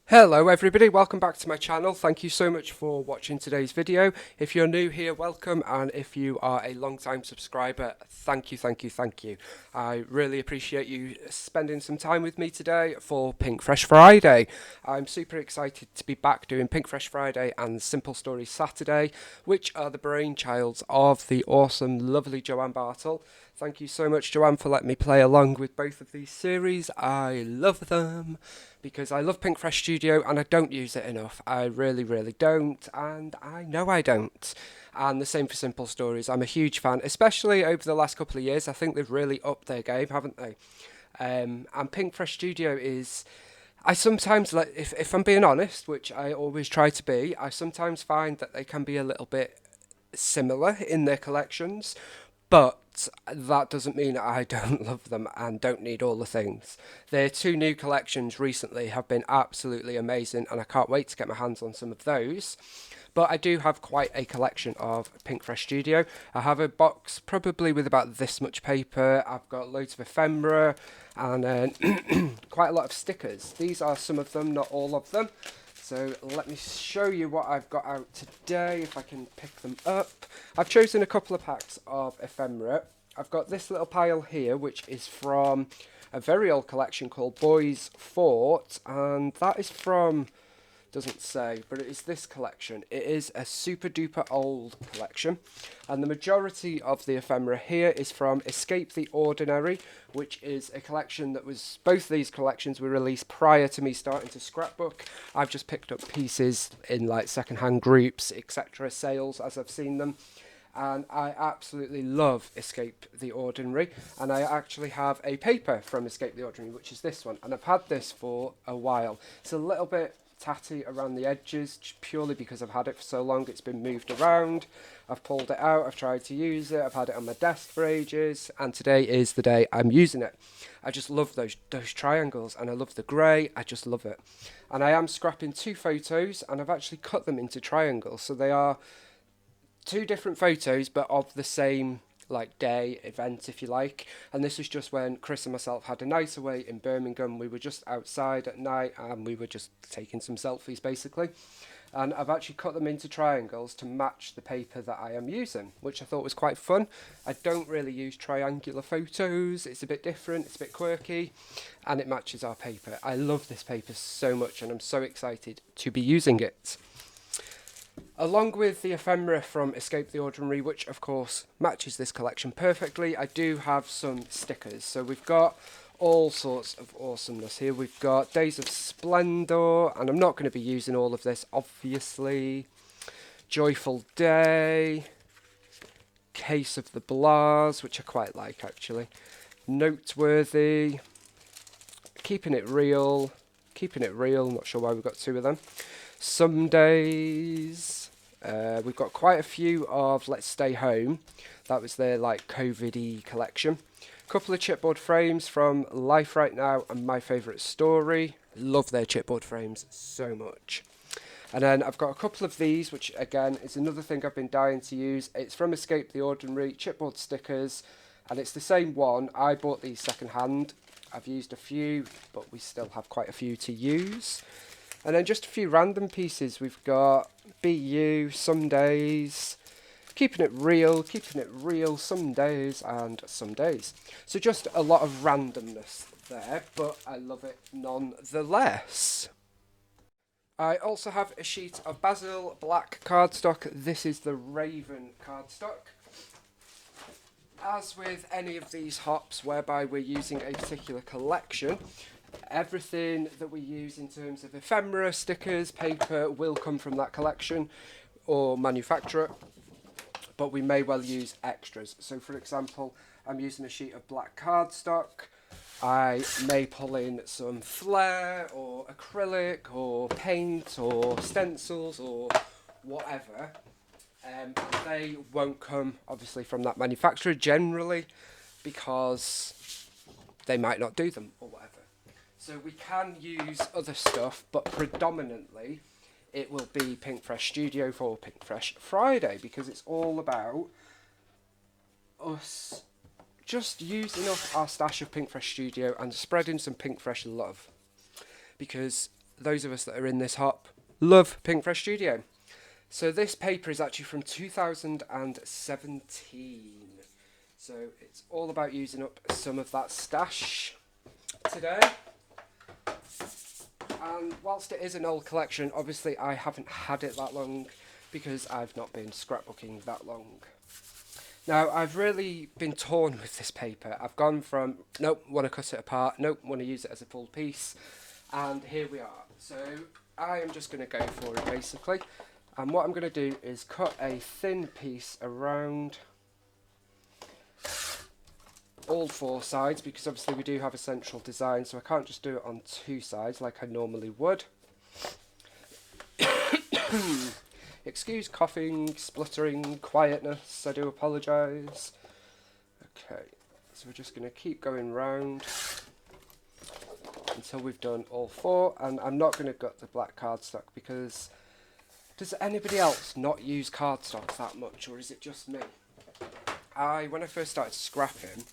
Hello everybody, welcome back to my channel. Thank you so much for watching today's video. If you're new here, welcome, and if you are a long-time subscriber, thank you, thank you, thank you. I really appreciate you spending some time with me today for Pinkfresh Friday. I'm super excited to be back doing Pinkfresh Friday and Simple Stories Saturday, which are the brainchilds of the awesome, lovely Joanne Bartle. Thank you so much, Joanne, for letting me play along with both of these series. I love them because I love Pinkfresh Studio and I don't use it enough. I really, really don't, and I know I don't. And the same for Simple Stories. I'm a huge fan, especially over the last couple of years. I think they've really upped their game, haven't they? And Pinkfresh Studio is. I sometimes, if I'm being honest, which I always try to be, I sometimes find that they can be a little bit similar in their collections, but that doesn't mean I don't love them and don't need all the things. Their two new collections recently have been absolutely amazing, and I can't wait to get my hands on some of those. But I do have quite a collection of Pinkfresh Studio. I have a box probably with about this much paper. I've got loads of ephemera and quite a lot of stickers. These are some of them, not all of them. So let me show you what I've got out today, if I can pick them up. I've chosen a couple of packs of ephemera. I've got this little pile here, which is from a very old collection called Boys Fort, and that is from, doesn't say, but it is this collection. It is a super duper old collection, and the majority of the ephemera here is from Escape the Ordinary, which is a collection that was, both these collections were released prior to me starting to scrapbook. I've just picked up pieces in like secondhand groups, etc., sales as I've seen them. And I absolutely love Escape the Ordinary, and I actually have a paper from Escape the Ordinary, which is this one, and I've had this for a while. It's a little bit tatty around the edges, purely because I've had it for so long. It's been moved around, I've pulled it out, I've tried to use it, I've had it on my desk for ages, and today is the day I'm using it. I just love those triangles, and I love the grey. I just love it. And I am scrapping two photos, and I've actually cut them into triangles, so they are two different photos but of the same like day event, if you like. And this was just when Chris and myself had a night away in Birmingham. We were just outside at night and we were just taking some selfies basically, and I've actually cut them into triangles to match the paper that I am using, which I thought was quite fun. I don't really use triangular photos, it's a bit different, it's a bit quirky, and it matches our paper. I love this paper so much and I'm so excited to be using it. Along with the ephemera from Escape the Ordinary, which of course matches this collection perfectly, I do have some stickers. So we've got all sorts of awesomeness here. We've got Days of Splendor, and I'm not going to be using all of this, obviously. Joyful Day, Case of the Blahs, which I quite like actually. Noteworthy, Keeping It Real, not sure why we've got two of them. Some Days. We've got quite a few of Let's Stay Home. That was their like COVID-y collection. A couple of chipboard frames from Life Right Now and My Favourite Story. Love their chipboard frames so much. And then I've got a couple of these, which again is another thing I've been dying to use. It's from Escape the Ordinary, chipboard stickers, and it's the same one. I bought these second hand. I've used a few, but we still have quite a few to use. And then just a few random pieces. We've got BU, Some Days, Keeping It Real, Some Days, and Some Days. So just a lot of randomness there, but I love it nonetheless. I also have a sheet of Basil black cardstock. This is the Raven cardstock. As with any of these hops whereby we're using a particular collection, everything that we use in terms of ephemera, stickers, paper will come from that collection or manufacturer, but we may well use extras. So for example, I'm using a sheet of black cardstock. I may pull in some flair or acrylic or paint or stencils or whatever. They won't come obviously from that manufacturer generally because they might not do them or whatever. So we can use other stuff, but predominantly it will be Pinkfresh Studio for Pinkfresh Friday, because it's all about us just using up our stash of Pinkfresh Studio and spreading some Pinkfresh love. Because those of us that are in this hop love Pinkfresh Studio. So this paper is actually from 2017. So it's all about using up some of that stash today. And whilst it is an old collection, obviously I haven't had it that long because I've not been scrapbooking that long. Now, I've really been torn with this paper. I've gone from, nope, want to cut it apart, nope, want to use it as a full piece, and here we are. So I am just going to go for it basically, and what I'm going to do is cut a thin piece around all four sides, because obviously we do have a central design, so I can't just do it on two sides like I normally would. Excuse coughing, spluttering, quietness, I do apologise. Okay, so we're just going to keep going round until we've done all four, and I'm not going to gut the black cardstock because does anybody else not use cardstock that much, or is it just me? When I first started scrapping,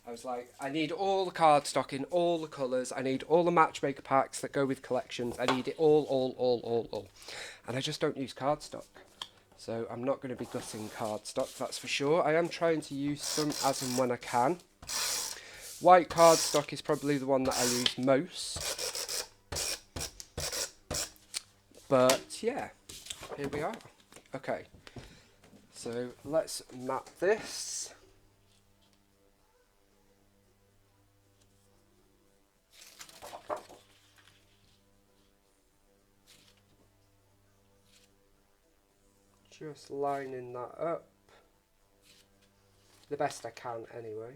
I was like, I need all the cardstock in all the colours, I need all the matchmaker packs that go with collections, I need it all. And I just don't use cardstock. So I'm not going to be gutting cardstock, that's for sure. I am trying to use some as and when I can. White cardstock is probably the one that I use most. But yeah, here we are. Okay, so let's map this. Just lining that up the best I can anyway.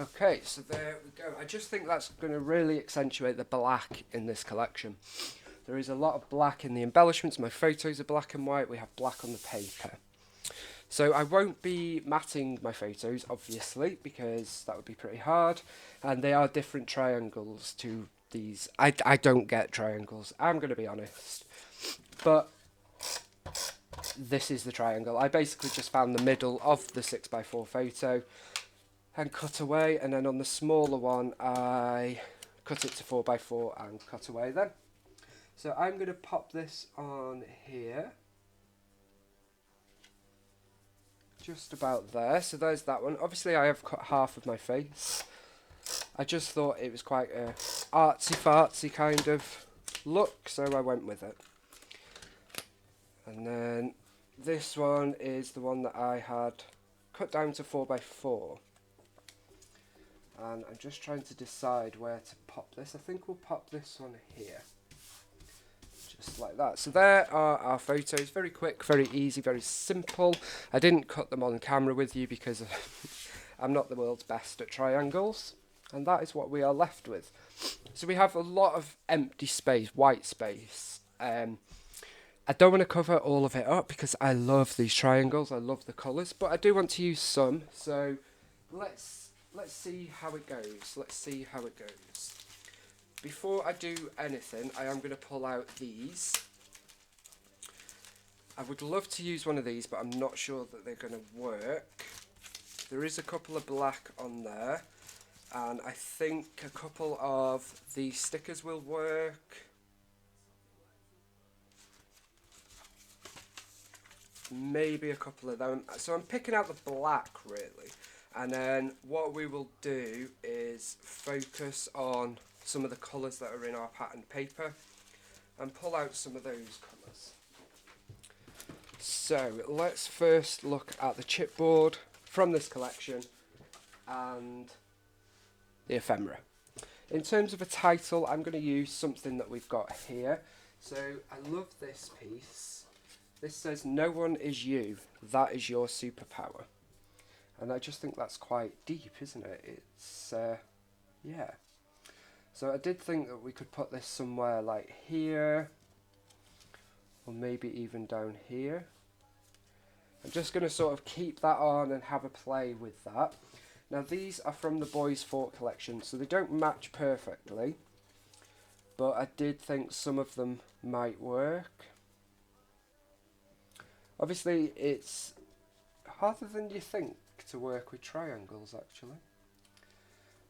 Okay, so there we go. I just think that's going to really accentuate the black in this collection. There is a lot of black in the embellishments. My photos are black and white. We have black on the paper. So I won't be matting my photos, obviously, because that would be pretty hard. And they are different triangles to these. I don't get triangles, I'm going to be honest. But this is the triangle. I basically just found the middle of the 6x4 photo and cut away. And then on the smaller one, I cut it to 4x4 and cut away then. So I'm going to pop this on here. Just about there, so there's that one. Obviously I have cut half of my face. I just thought it was quite a artsy-fartsy kind of look, so I went with it. And then this one is the one that I had cut down to 4x4. And I'm just trying to decide where to pop this. I think we'll pop this one here. Just like that. So there are our photos. Very quick, very easy, very simple. I didn't cut them on camera with you because I'm not the world's best at triangles. And that is what we are left with. So we have a lot of empty space, white space. I don't want to cover all of it up because I love these triangles. I love the colours, but I do want to use some. So let's see how it goes. Let's see how it goes. Before I do anything, I am going to pull out these. I would love to use one of these, but I'm not sure that they're going to work. There is a couple of black on there, and I think a couple of these stickers will work. Maybe a couple of them. So I'm picking out the black, really. And then what we will do is focus on some of the colours that are in our pattern paper and pull out some of those colours. So let's first look at the chipboard from this collection and the ephemera. In terms of a title, I'm going to use something that we've got here. So I love this piece. This says, "No one is you, that is your superpower." And I just think that's quite deep, isn't it? It's, yeah. So I did think that we could put this somewhere like here, or maybe even down here. I'm just going to sort of keep that on and have a play with that. Now these are from the Boys Fort collection, so they don't match perfectly, but I did think some of them might work. Obviously it's harder than you think to work with triangles actually,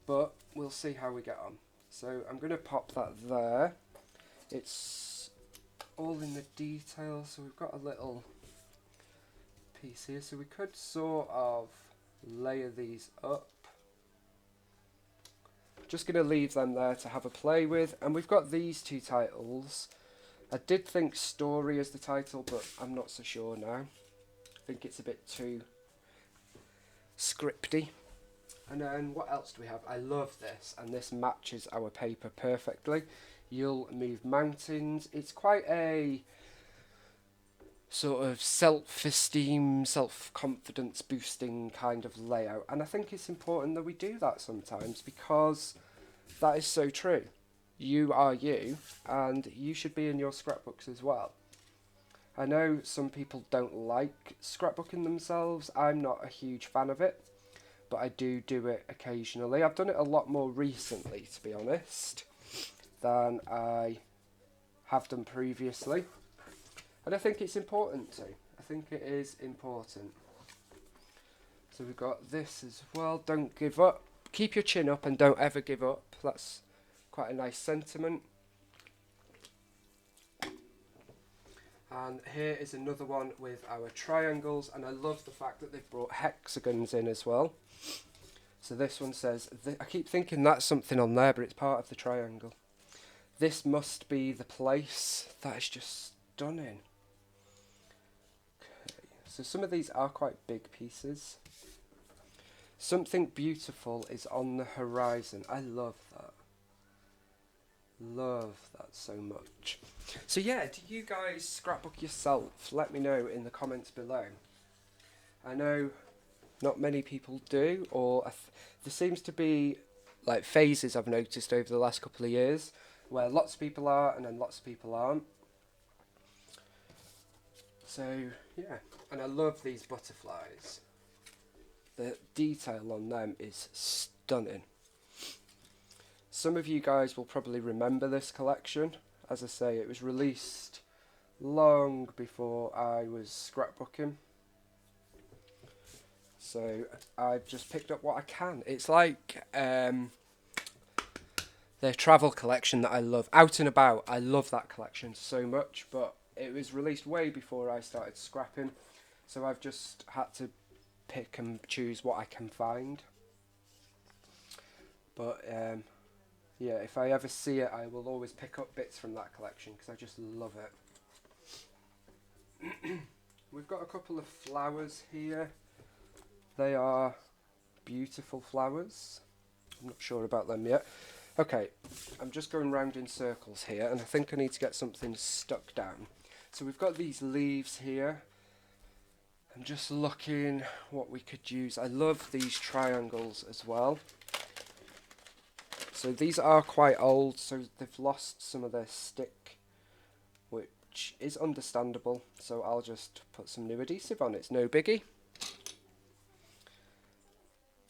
but we'll see how we get on. So I'm going to pop that there. It's all in the detail, so we've got a little piece here, so we could sort of layer these up. Just going to leave them there to have a play with, and we've got these two titles. I did think story as the title, but I'm not so sure now. I think it's a bit too scripty. And then what else do we have? I love this, and this matches our paper perfectly. You'll move mountains. It's quite a sort of self-esteem, self-confidence boosting kind of layout, and I think it's important that we do that sometimes, because that is so true. You are you, and you should be in your scrapbooks as well. I know some people don't like scrapbooking themselves. I'm not a huge fan of it, but I do it occasionally. I've done it a lot more recently, to be honest, than I have done previously. And I think it's important to. I think it is important. So we've got this as well. Don't give up. Keep your chin up and don't ever give up. That's quite a nice sentiment. And here is another one with our triangles. And I love the fact that they've brought hexagons in as well. So this one says, I keep thinking that's something on there, but it's part of the triangle. This must be the place. That is just stunning. So some of these are quite big pieces. Something beautiful is on the horizon. I love that. Love that so much. So yeah, do you guys scrapbook yourself? Let me know in the comments below. I know not many people do, or there seems to be like phases I've noticed over the last couple of years where lots of people are and then lots of people aren't. So yeah, and I love these butterflies. The detail on them is stunning. Some of you guys will probably remember this collection. As I say, it was released long before I was scrapbooking. So I've just picked up what I can. It's like their travel collection that I love. Out and About, I love that collection so much, but it was released way before I started scrapping, so I've just had to pick and choose what I can find. But yeah, if I ever see it, I will always pick up bits from that collection because I just love it. We've got a couple of flowers here. They are beautiful flowers. I'm not sure about them yet. Okay, I'm just going round in circles here, and I think I need to get something stuck down. So we've got these leaves here. I'm just looking what we could use. I love these triangles as well. So these are quite old, so they've lost some of their stick, which is understandable. So I'll just put some new adhesive on. It's no biggie.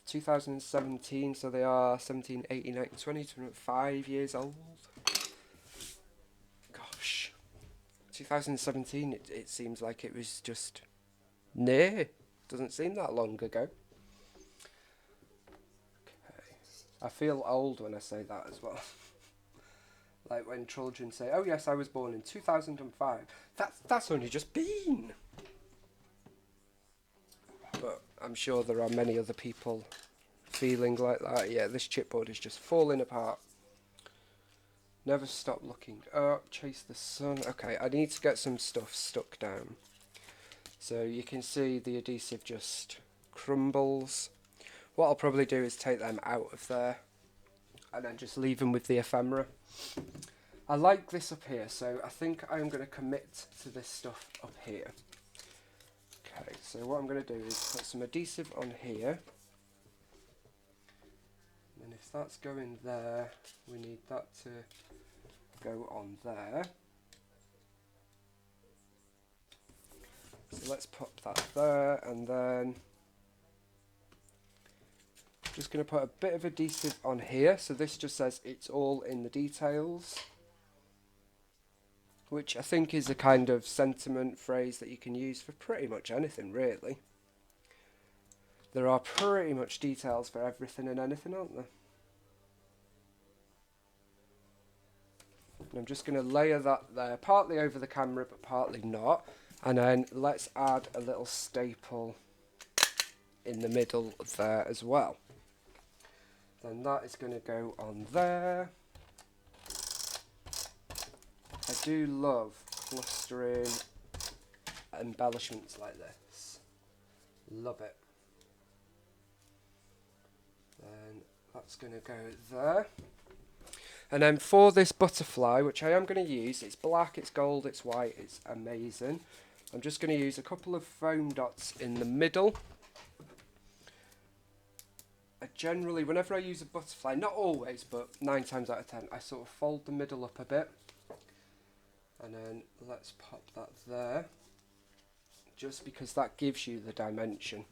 2017, so they are 17, 18, 19, 20, 25 years old. Gosh. 2017, it seems like it was just near. Doesn't seem that long ago. Okay. I feel old when I say that as well. Like when children say, oh yes, I was born in 2005. That's only just been. But I'm sure there are many other people feeling like that. Yeah, this chipboard is just falling apart. Never stop looking up, chase the sun. Okay, I need to get some stuff stuck down. So you can see the adhesive just crumbles. What I'll probably do is take them out of there and then just leave them with the ephemera. I like this up here, so I think I'm going to commit to this stuff up here. Okay, so what I'm going to do is put some adhesive on here. And if that's going there, we need that to go on there. So let's pop that there, and then just going to put a bit of adhesive on here. So this just says it's all in the details, which I think is a kind of sentiment phrase that you can use for pretty much anything really. There are pretty much details for everything and anything, aren't there? And I'm just going to layer that there, partly over the camera but partly not. And then let's add a little staple in the middle there as well. Then that is going to go on there. I do love clustering embellishments like this. Love it. Then that's going to go there. And then for this butterfly, which I am going to use, it's black, it's gold, it's white, it's amazing. I'm just going to use a couple of foam dots in the middle. I generally, whenever I use a butterfly, not always, but 9 times out of 10, I sort of fold the middle up a bit. And then let's pop that there, just because that gives you the dimension.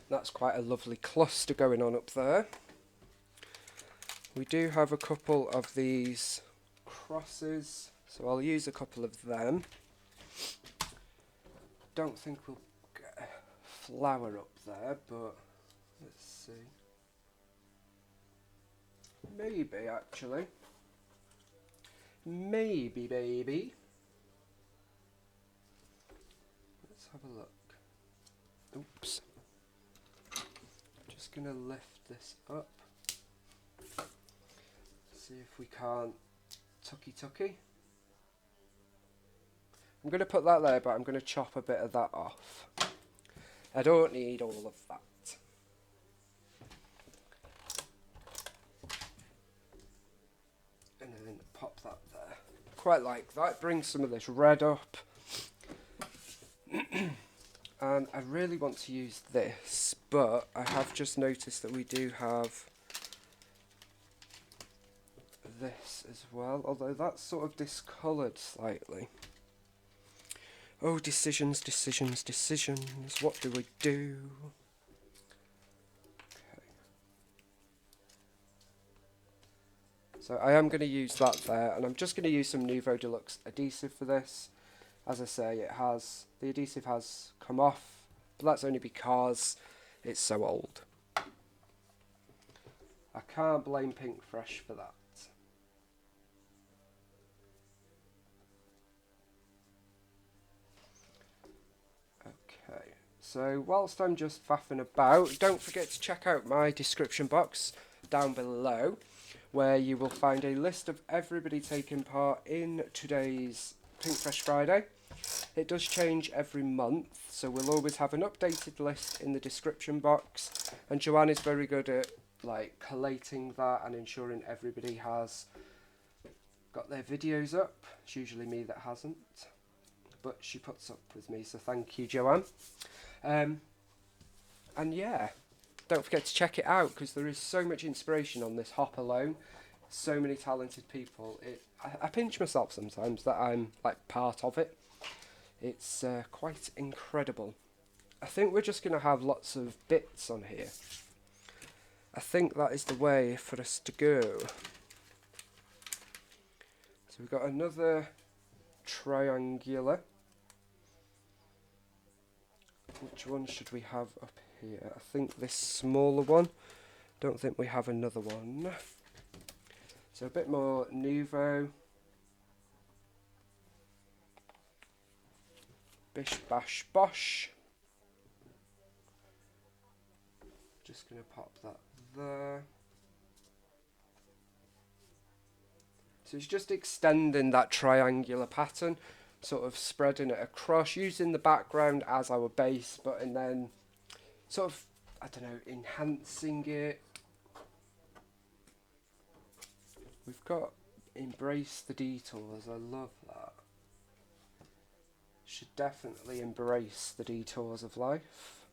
That's quite a lovely cluster going on up there. We do have a couple of these crosses, so I'll use a couple of them. Don't think we'll get a flower up there, but let's see. Maybe, actually. Maybe, baby. Let's have a look. Oops. Just going to lift this up. See if we can't tucky. I'm going to put that there, but I'm going to chop a bit of that off. I don't need all of that. And then pop that there. Quite like that. Bring some of this red up. And I really want to use this, but I have just noticed that we do have this as well, although that's sort of discoloured slightly. Oh, decisions. What do we do? Okay. So I am going to use that there, and I'm just going to use some Nouveau Deluxe adhesive for this. As I say, the adhesive has come off, but that's only because it's so old. I can't blame Pinkfresh for that. Okay, so whilst I'm just faffing about, don't forget to check out my description box down below, where you will find a list of everybody taking part in today's Pinkfresh Friday. It does change every month, so we'll always have an updated list in the description box, and Joanne is very good at collating that and ensuring everybody has got their videos up. It's usually me that hasn't, but she puts up with me, so thank you, Joanne. And yeah, don't forget to check it out, because there is so much inspiration on this hop alone. So many talented people. I pinch myself sometimes that I'm part of it. It's quite incredible. I think we're just going to have lots of bits on here. I think that is the way for us to go. So we've got another triangular. Which one should we have up here? I think this smaller one. Don't think we have another one. So a bit more Nouveau. Bish bash bosh. Just going to pop that there. So it's just extending that triangular pattern, sort of spreading it across, using the background as our base, but and then sort of, I don't know, enhancing it. We've got embrace the detours. I love that. Should definitely embrace the detours of life.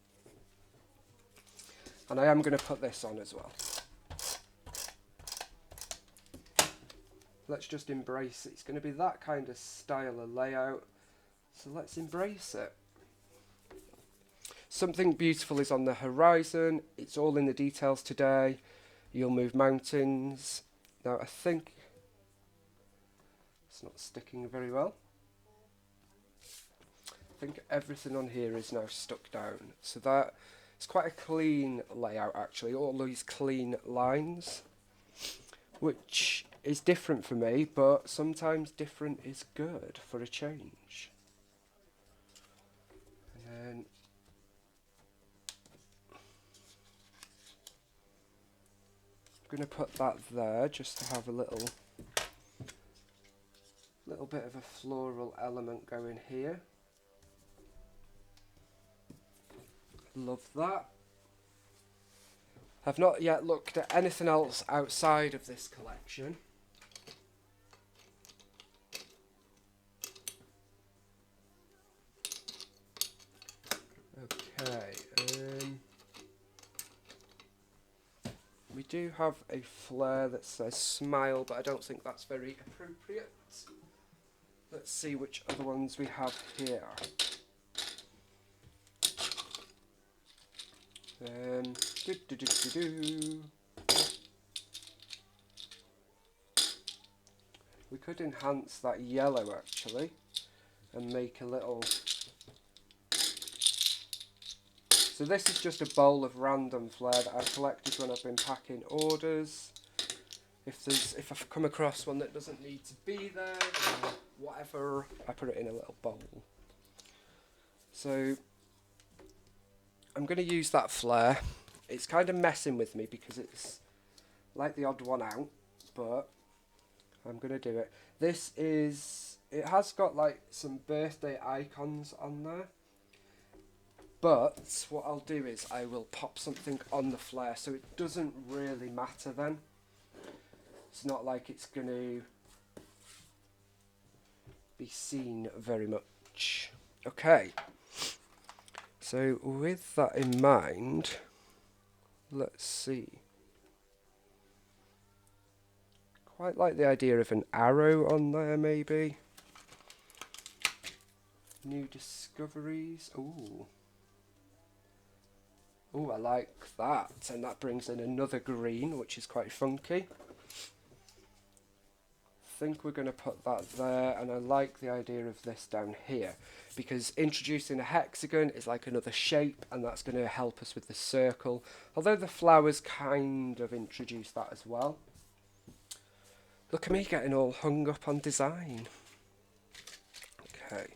And I am going to put this on as well. Let's just embrace it. It's going to be that kind of style of layout. So let's embrace it. Something beautiful is on the horizon. It's all in the details today. You'll move mountains. Now I think it's not sticking very well. I think everything on here is now stuck down. So that It's quite a clean layout actually, all these clean lines, which is different for me, but sometimes different is good for a change. And then I'm going to put that there just to have a little bit of a floral element going here. Love that. I've not yet looked at anything else outside of this collection. Okay, we do have a flare that says smile, but I don't think that's very appropriate. Let's see which other ones we have here. We could enhance that yellow actually and make a little. So this is just a bowl of random flare that I've collected when I've been packing orders. If I've come across one that doesn't need to be there or whatever, I put it in a little bowl. So I'm going to use that flare. It's kind of messing with me because it's like the odd one out, but I'm going to do it. It has got like some birthday icons on there, but what I'll do is I will pop something on the flare so it doesn't really matter then. It's not like it's going to be seen very much. Okay, so with that in mind, let's see. Quite like the idea of an arrow on there maybe. New discoveries. Ooh. Ooh, I like that. And that brings in another green, which is quite funky. I think we're going to put that there, and I like the idea of this down here because introducing a hexagon is like another shape, and that's going to help us with the circle, although the flowers kind of introduce that as well. Look at me getting all hung up on design. Okay,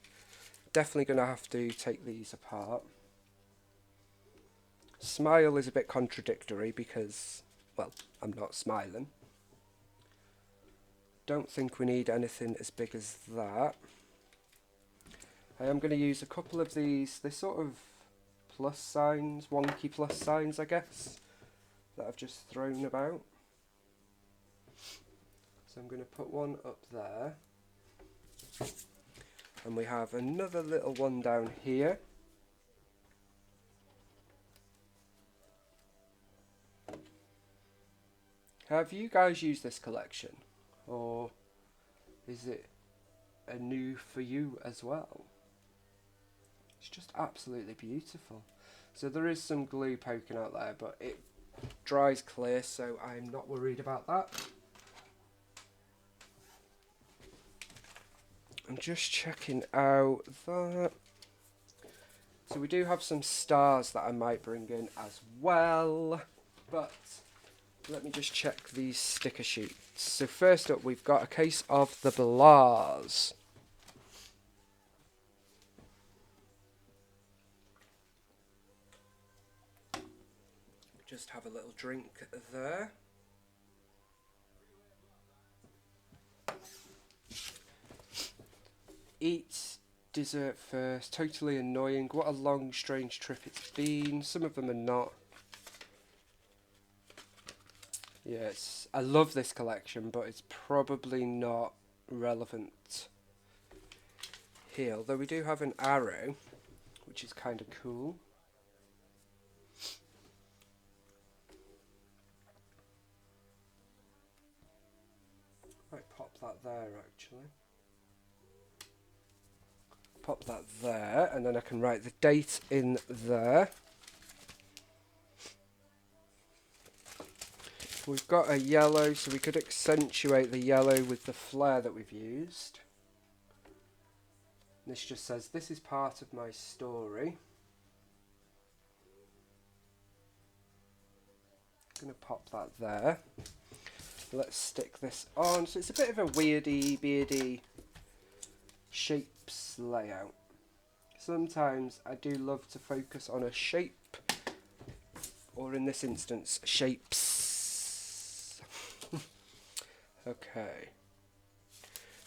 definitely going to have to take these apart. Smile is a bit contradictory because, well, I'm not smiling. Don't think we need anything as big as that. I am going to use a couple of these, they're sort of plus signs, wonky plus signs I guess, that I've just thrown about. So I'm going to put one up there. And we have another little one down here. Have you guys used this collection? Or is it a new for you as well? It's just absolutely beautiful. So there is some glue poking out there, but it dries clear, so I'm not worried about that. I'm just checking out that. So we do have some stars that I might bring in as well, but let me just check these sticker sheets. So first up, we've got a case of the Blahs. Just have a little drink there. Eat dessert first. Totally annoying. What a long, strange trip it's been. Some of them are not. Yes, I love this collection, but it's probably not relevant here. Although we do have an arrow, which is kind of cool. Might pop that there actually. Pop that there, and then I can write the date in there. We've got a yellow, so we could accentuate the yellow with the flare that we've used. This just says, this is part of my story. going to pop that there. Let's stick this on. So it's a bit of a weirdy, beardy shapes layout. Sometimes I do love to focus on a shape, or in this instance, shapes. Okay.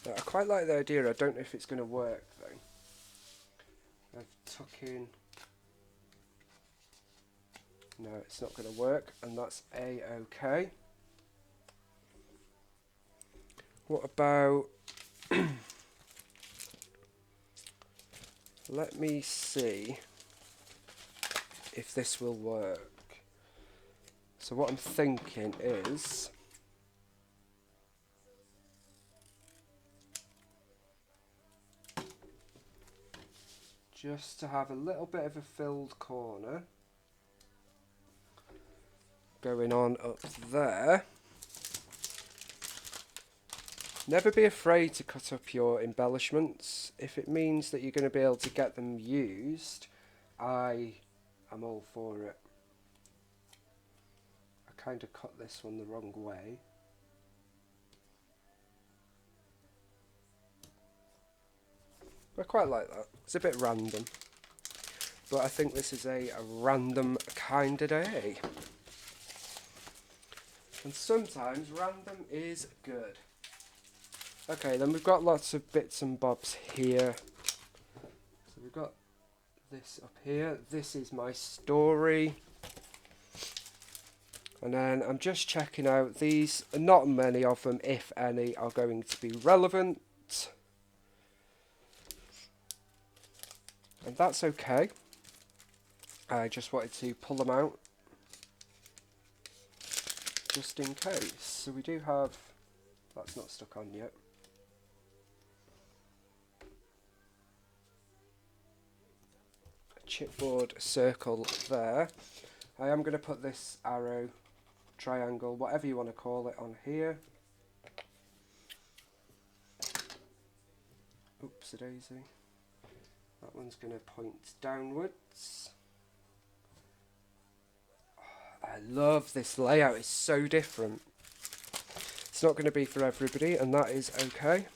Now, I quite like the idea. I don't know if it's going to work though. I've tuck in. No, it's not going to work, and that's a-okay. What about... Let me see if this will work. So what I'm thinking is... just to have a little bit of a filled corner going on up there. Never be afraid to cut up your embellishments. If it means that you're going to be able to get them used, I am all for it. I kind of cut this one the wrong way. I quite like that. It's a bit random. But I think this is a random kind of day. And sometimes random is good. Okay, then we've got lots of bits and bobs here. So we've got this up here. This is my story. And then I'm just checking out these. Not many of them, if any, are going to be relevant. And that's okay. I just wanted to pull them out just in case. So we do have, that's not stuck on yet. A chipboard circle there. I am going to put this arrow, triangle, whatever you want to call it, on here. Oops, a daisy. That one's going to point downwards. Oh, I love this layout, it's so different. It's not going to be for everybody, and that is okay.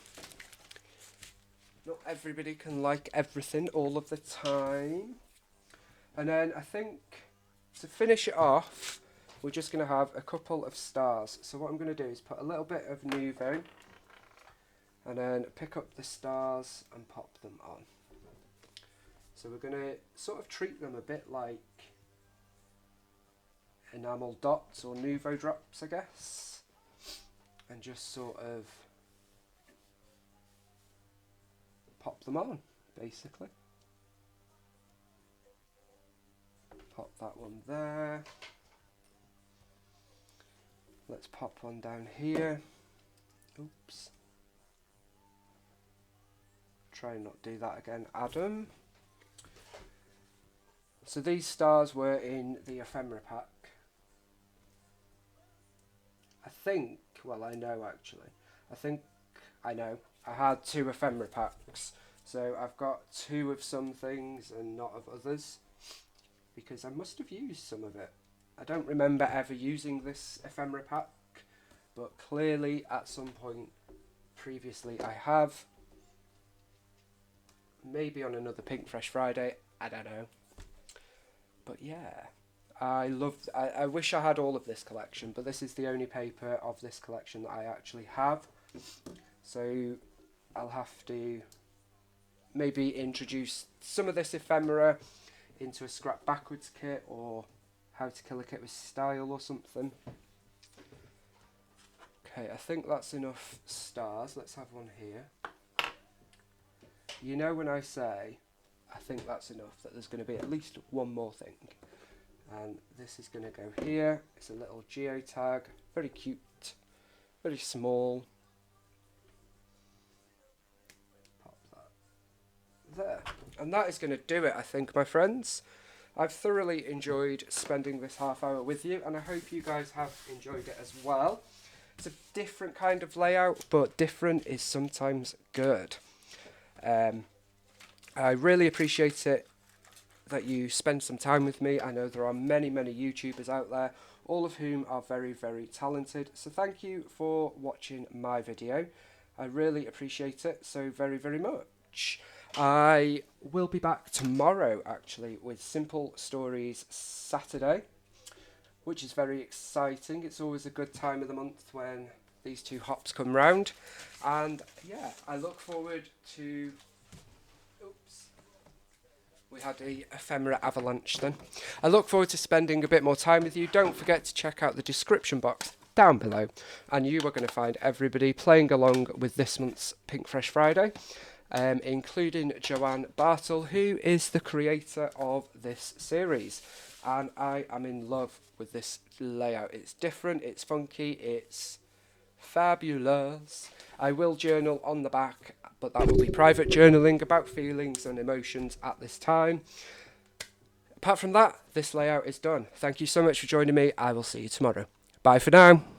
Not everybody can like everything all of the time. And then I think to finish it off, we're just going to have a couple of stars. So what I'm going to do is put a little bit of Nuvo, and then pick up the stars and pop them on. So we're going to sort of treat them a bit like enamel dots or Nuvo drops, I guess, and just sort of pop them on, basically. Pop that one there. Let's pop one down here. Oops. Try and not do that again, Adam. So these stars were in the ephemera pack. I think, well, I know actually. I know. I had 2 ephemera packs. So I've got 2 of some things and not of others, because I must have used some of it. I don't remember ever using this ephemera pack, but clearly at some point previously I have. Maybe on another Pinkfresh Friday, I don't know. But yeah, I wish I had all of this collection, but this is the only paper of this collection that I actually have. So I'll have to maybe introduce some of this ephemera into a scrap backwards kit, or how to kill a kit with style or something. Okay, I think that's enough stars. Let's have one here. You know when I say I think that's enough, that there's going to be at least one more thing. And this is going to go here. It's a little geotag, very cute, very small. Pop that there. And that is going to do it, I think, my friends. I've thoroughly enjoyed spending this half hour with you, and I hope you guys have enjoyed it as well. It's a different kind of layout, but different is sometimes good. I really appreciate it that you spend some time with me. I know there are many, many YouTubers out there, all of whom are very, very talented. So thank you for watching my video. I really appreciate it so very, very much. I will be back tomorrow, actually, with Simple Stories Saturday, which is very exciting. It's always a good time of the month when these two hops come round. And yeah, I look forward to... Oops. We had a ephemera avalanche then. I look forward to spending a bit more time with you. Don't forget to check out the description box down below, and you are going to find everybody playing along with this month's Pinkfresh Friday, including Joanne Bartle, who is the creator of this series. And I am in love with this layout. It's different, it's funky, it's fabulous. I will journal on the back, but that will be private journaling about feelings and emotions at this time. Apart from that, this layout is done. Thank you so much for joining me. I will see you tomorrow. Bye for now.